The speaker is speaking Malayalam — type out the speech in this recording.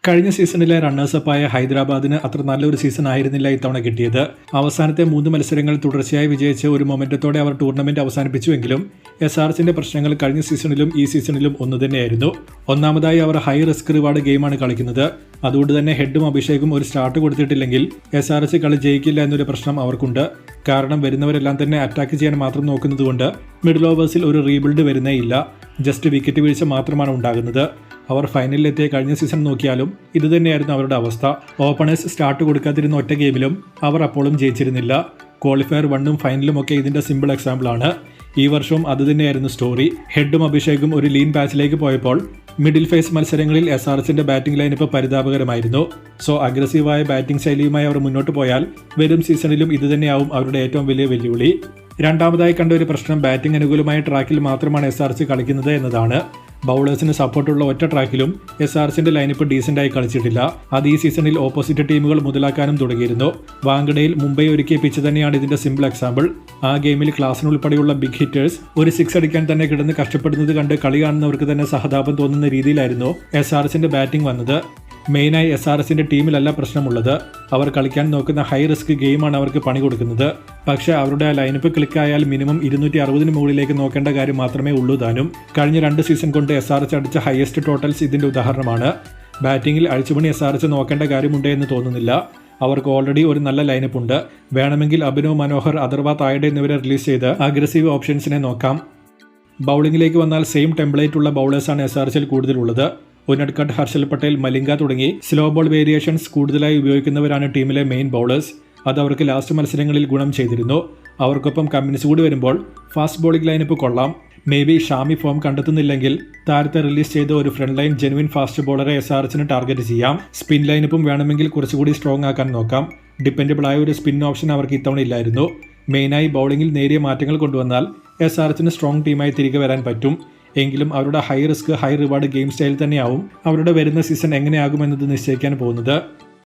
കഴിഞ്ഞ സീസണിലെ റണ്ണേഴ്സപ്പായ ഹൈദരാബാദിന് അത്ര നല്ലൊരു സീസൺ ആയിരുന്നില്ല ഇത്തവണ കിട്ടിയത്. അവസാനത്തെ 3 മത്സരങ്ങൾ തുടർച്ചയായി വിജയിച്ച് ഒരു മൊമെന്റത്തോടെ അവർ ടൂർണമെന്റ് അവസാനിപ്പിച്ചുവെങ്കിലും SRHന്റെ പ്രശ്നങ്ങൾ കഴിഞ്ഞ സീസണിലും ഈ സീസണിലും ഒന്നുതന്നെയായിരുന്നു. ഒന്നാമതായി അവർ ഹൈ റിസ്ക് റിവാർഡ് ഗെയിമാണ് കളിക്കുന്നത്. അതുകൊണ്ട് തന്നെ ഹെഡും അഭിഷേകും ഒരു സ്റ്റാർട്ട് കൊടുത്തിട്ടില്ലെങ്കിൽ SRH കളി ജയിക്കില്ല എന്നൊരു പ്രശ്നം അവർക്കുണ്ട്. കാരണം വരുന്നവരെല്ലാം തന്നെ അറ്റാക്ക് ചെയ്യാൻ മാത്രം നോക്കുന്നതുകൊണ്ട് മിഡിൽ ഓവേഴ്സിൽ ഒരു റീബിൽഡ് വരുന്നേയില്ല. ജസ്റ്റ് വിക്കറ്റ് വീഴ്ച മാത്രമാണ് ഉണ്ടാകുന്നത്. അവർ ഫൈനലിലെത്തിയ കഴിഞ്ഞ സീസൺ നോക്കിയാലും ഇതുതന്നെയായിരുന്നു അവരുടെ അവസ്ഥ. ഓപ്പണേഴ്സ് സ്റ്റാർട്ട് കൊടുക്കാതിരുന്ന ഒറ്റ ഗെയിമിലും അവർ അപ്പോഴും ജയിച്ചിരുന്നില്ല. ക്വാളിഫയർ 1ഉം ഫൈനലും ഒക്കെ ഇതിന്റെ സിമ്പിൾ എക്സാമ്പിൾ ആണ്. ഈ വർഷവും അതുതന്നെയായിരുന്നു സ്റ്റോറി. ഹെഡും അഭിഷേകും ഒരു ലീൻ പാച്ചിലേക്ക് പോയപ്പോൾ മിഡിൽ ഫേസ് മത്സരങ്ങളിൽ SRHന്റെ ബാറ്റിംഗ് ലൈനപ്പ് പരിതാപകരമായിരുന്നു. സോ അഗ്രസീവായ ബാറ്റിംഗ് ശൈലിയുമായി അവർ മുന്നോട്ട് പോയാൽ വരും സീസണിലും ഇതുതന്നെയാവും അവരുടെ ഏറ്റവും വലിയ വെല്ലുവിളി. രണ്ടാമതായി കണ്ട ഒരു പ്രശ്നം ബാറ്റിംഗ് അനുകൂലമായ ട്രാക്കിൽ മാത്രമാണ് SRH കളിക്കുന്നത് എന്നതാണ്. ബൗളേഴ്സിന് സപ്പോർട്ടുള്ള ഒറ്റ ട്രാക്കിലും SRHന്റെ ലൈനപ്പ് ഡീസന്റായി കളിച്ചിട്ടില്ല. അത് ഈ സീസണിൽ ഓപ്പോസിറ്റ് ടീമുകൾ മുതലാക്കാനും തുടങ്ങിയിരുന്നു. വാങ്കഡയിൽ മുംബൈ ഒരുക്കിയ പിച്ച് തന്നെയാണ് ഇതിന്റെ സിമ്പിൾ എക്സാമ്പിൾ. ആ ഗെയിമിൽ ക്ലാസിനുൾപ്പെടെയുള്ള ബിഗ് ഹിറ്റേഴ്സ് ഒരു 6 അടിക്കാൻ തന്നെ കിടന്ന് കഷ്ടപ്പെടുന്നത് കണ്ട് കളി കാണുന്നവർക്ക് തന്നെ സഹതാപം തോന്നുന്ന രീതിയിലായിരുന്നു SRHന്റെ ബാറ്റിംഗ് വന്നത്. മെയിനായി SRHന്റെ ടീമിലല്ല പ്രശ്നമുള്ളത്. അവർ കളിക്കാൻ നോക്കുന്ന ഹൈ റിസ്ക് ഗെയിമാണ് അവർക്ക് പണി കൊടുക്കുന്നത്. പക്ഷേ അവരുടെ ആ ലൈനപ്പ് ക്ലിക്കായാൽ മിനിമം 260 മുകളിലേക്ക് നോക്കേണ്ട കാര്യം മാത്രമേ ഉള്ളൂ താനും. കഴിഞ്ഞ 2 സീസൺ കൊണ്ട് SRH അടിച്ച ഹയസ്റ്റ് ടോട്ടൽസ് ഇതിന്റെ ഉദാഹരണമാണ്. ബാറ്റിംഗിൽ അഴിച്ചുപണി SRH നോക്കേണ്ട കാര്യമുണ്ട് എന്ന് തോന്നുന്നില്ല. അവർക്ക് ഓൾറെഡി ഒരു നല്ല ലൈനപ്പ് ഉണ്ട്. വേണമെങ്കിൽ അഭിനവ് മനോഹർ, അഥർവ തായ്ഡെ എന്നിവരെ റിലീസ് ചെയ്ത് അഗ്രസീവ് ഓപ്ഷൻസിനെ നോക്കാം. ബൗളിംഗിലേക്ക് വന്നാൽ സെയിം ടെംപ്ലേറ്റ് ഉള്ള ബൗളേഴ്സാണ് SRHൽ കൂടുതലുള്ളത്. ഉനഡ്കട്ട്, ഹർഷൽ പട്ടേൽ, മലിംഗ തുടങ്ങി സ്ലോ ബോൾ വേരിയേഷൻസ് കൂടുതലായി ഉപയോഗിക്കുന്നവരാണ് ടീമിലെ മെയിൻ ബൗളേഴ്സ്. അത് അവർക്ക് ലാസ്റ്റ് മത്സരങ്ങളിൽ ഗുണം ചെയ്തിരുന്നു. അവർക്കൊപ്പം കമ്മിൻസ് കൂടി വരുമ്പോൾ ഫാസ്റ്റ് ബോളിംഗ് ലൈനപ്പ് കൊള്ളാം. മേ ബി ഷാമി ഫോം കണ്ടെത്തുന്നില്ലെങ്കിൽ താരത്തെ റിലീസ് ചെയ്ത് ഒരു ഫ്രണ്ട് ലൈൻ ജെനുവിൻ ഫാസ്റ്റ് ബോളറെ SRHന് ടാർഗറ്റ് ചെയ്യാം. സ്പിൻ ലൈനപ്പും വേണമെങ്കിൽ കുറച്ചുകൂടി സ്ട്രോങ് ആക്കാൻ നോക്കാം. ഡിപ്പെൻഡബിൾ ആയ ഒരു സ്പിൻ ഓപ്ഷൻ അവർക്ക് ഇത്തവണ ഇല്ലായിരുന്നു. മെയിനായി ബൗളിംഗിൽ നേരിയ മാറ്റങ്ങൾ കൊണ്ടുവന്നാൽ SRHന് സ്ട്രോങ് ടീമായി തിരികെ വരാൻ പറ്റും. എങ്കിലും അവരുടെ high risk high reward game style തന്നെയാവും അവരുടെ വരുന്ന സീസൺ എങ്ങനെയാകുമെന്നത് നിശ്ചയിക്കാൻ പോകുന്നത്.